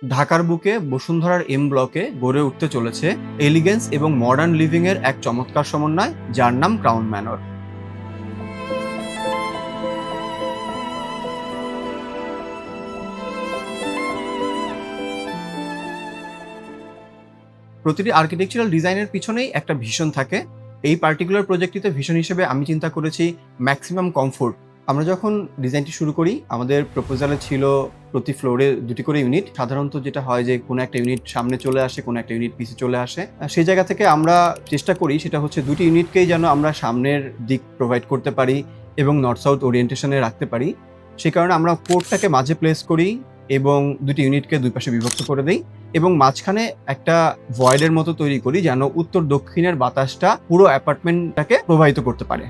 ঢাকার বুকে বসুন্ধরার এম ব্লকে গড়ে উঠতে চলেছে এলিগেন্স এবং মডার্ন লিভিং এর এক চমৎকার সমন্বয়, যার নাম ক্রাউন ম্যানর। প্রতিটি আর্কিটেকচারাল ডিজাইনের পিছনেই একটা ভিশন থাকে। এই পার্টিকুলার প্রজেক্টটিতে ভিশন হিসেবে আমি চিন্তা করেছি ম্যাক্সিমাম কমফোর্ট। আমরা যখন ডিজাইনটি শুরু করি, আমাদের প্রপোজালে ছিল প্রতি ফ্লোরে ২টি করে ইউনিট। সাধারণত যেটা হয় যে কোনো একটা ইউনিট সামনে চলে আসে, কোনো একটা ইউনিট পিছে চলে আসে। সেই জায়গা থেকে আমরা চেষ্টা করি সেটা হচ্ছে ২টি ইউনিটকেই যেন আমরা সামনের দিক প্রোভাইড করতে পারি এবং নর্থ সাউথ ওরিয়েন্টেশনে রাখতে পারি। সে কারণে আমরা কোডটাকে মাঝে প্লেস করি এবং ২টি ইউনিটকে ২ পাশে বিভক্ত করে দেই এবং মাঝখানে একটা ভয়েডের মতো তৈরি করি যেন উত্তর দক্ষিণের বাতাসটা পুরো অ্যাপার্টমেন্টটাকে প্রবাহিত করতে পারে।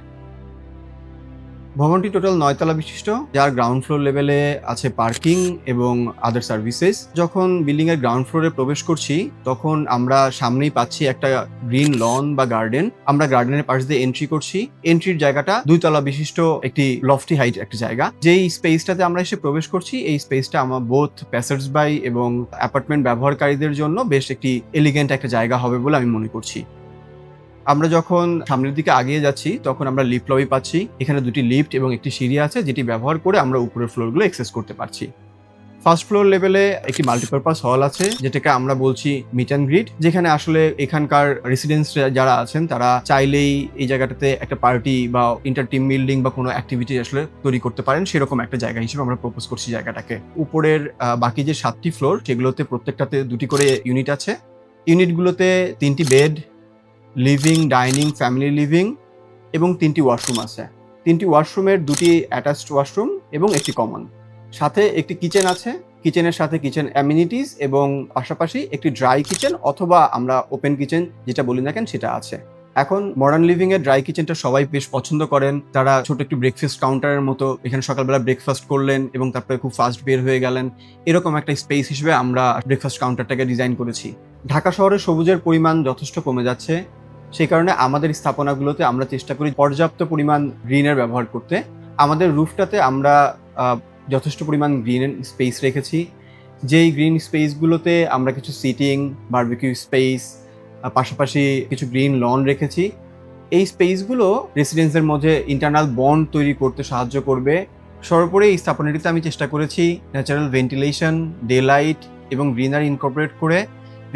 ভবনটি টোটাল ৯ তলা বিশিষ্ট, যার গ্রাউন্ড ফ্লোর লেভেলে আছে পার্কিং এবং আদার সার্ভিসেস। যখন বিল্ডিং এর গ্রাউন্ড ফ্লোরে প্রবেশ করছি, তখন আমরা সামনেই পাচ্ছি একটা গ্রিন লন বা গার্ডেন। আমরা গার্ডেনের পাশ দিয়ে এন্ট্রি করছি। এন্ট্রির জায়গাটা ২ তলা বিশিষ্ট একটি লফটি হাইট একটা জায়গা। যেই স্পেসটাতে আমরা এসে প্রবেশ করছি, এই স্পেসটা আমার বোথ প্যাসেজ বাই এবং অ্যাপার্টমেন্ট ব্যবহারকারীদের জন্য বেশ একটি এলিগেন্ট একটা জায়গা হবে বলে আমি মনে করছি। আমরা যখন সামনের দিকে আগিয়ে যাচ্ছি, তখন আমরা লিফট লবি পাচ্ছি। এখানে ২টি লিফট এবং একটি সিঁড়ি আছে, যেটি ব্যবহার করে আমরা উপরের ফ্লোরগুলো অ্যাক্সেস করতে পারছি। ফার্স্ট ফ্লোর লেভেলে একটি মাল্টিপারপাস হল আছে, যেটাকে আমরা বলছি মিট অ্যান্ড গ্রিট, যেখানে আসলে এখানকার রেসিডেন্টস যারা আছেন তারা চাইলেই এই জায়গাটাতে একটা পার্টি বা ইন্টার টিম বিল্ডিং বা কোনো অ্যাক্টিভিটি আসলে তৈরি করতে পারেন, সেরকম একটা জায়গা হিসেবে আমরা প্রপোজ করছি জায়গাটাকে। উপরের বাকি যে ৭টি ফ্লোর, সেগুলোতে প্রত্যেকটাতে ২টি করে ইউনিট আছে। ইউনিটগুলোতে ৩টি bed, living, dining, family living এবং ৩টি ওয়াশরুম আছে। ৩টি ওয়াশরুমের ২টি অ্যাটাচড ওয়াশরুম এবং একটি কমন। সাথে একটি কিচেন আছে। কিচেনের সাথে কিচেন অ্যামিনিটিস এবং পাশাপাশি একটি ড্রাই কিচেন অথবা আমরা ওপেন কিচেন যেটা বলি না কেন সেটা আছে। এখন মডার্ন লিভিং এর ড্রাই কিচেনটা সবাই বেশ পছন্দ করেন। তারা ছোট একটি ব্রেকফাস্ট কাউন্টারের মতো এখানে সকালবেলা ব্রেকফাস্ট করলেন এবং তারপরে খুব ফাস্ট বের হয়ে গেলেন। এরকম একটা স্পেস হিসেবে আমরা ব্রেকফাস্ট কাউন্টারটাকে ডিজাইন করেছি। ঢাকা শহরে সবুজের পরিমাণ যথেষ্ট কমে যাচ্ছে। সেই কারণে আমাদের স্থাপনাগুলোতে আমরা চেষ্টা করি পর্যাপ্ত পরিমাণ গ্রিনের ব্যবহার করতে। আমাদের রুফটাতে আমরা যথেষ্ট পরিমাণ গ্রিন স্পেস রেখেছি। যেই গ্রিন স্পেসগুলোতে আমরা কিছু সিটিং, বারবিকিউ স্পেস, পাশাপাশি কিছু গ্রিন লন রেখেছি। এই স্পেসগুলো রেসিডেন্টসদের মধ্যে ইন্টারনাল বন্ড তৈরি করতে সাহায্য করবে। সর্বোপরি এই স্থাপনাটিতে আমি চেষ্টা করেছি ন্যাচারাল ভেন্টিলেশন, ডে লাইট এবং গ্রিনারি ইনকর্পোরেট করে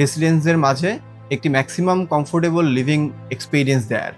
রেসিডেন্টসদের মাঝে একটি ম্যাক্সিমাম কমফোর্টেবল লিভিং এক্সপিরিয়েন্স দেয়ার।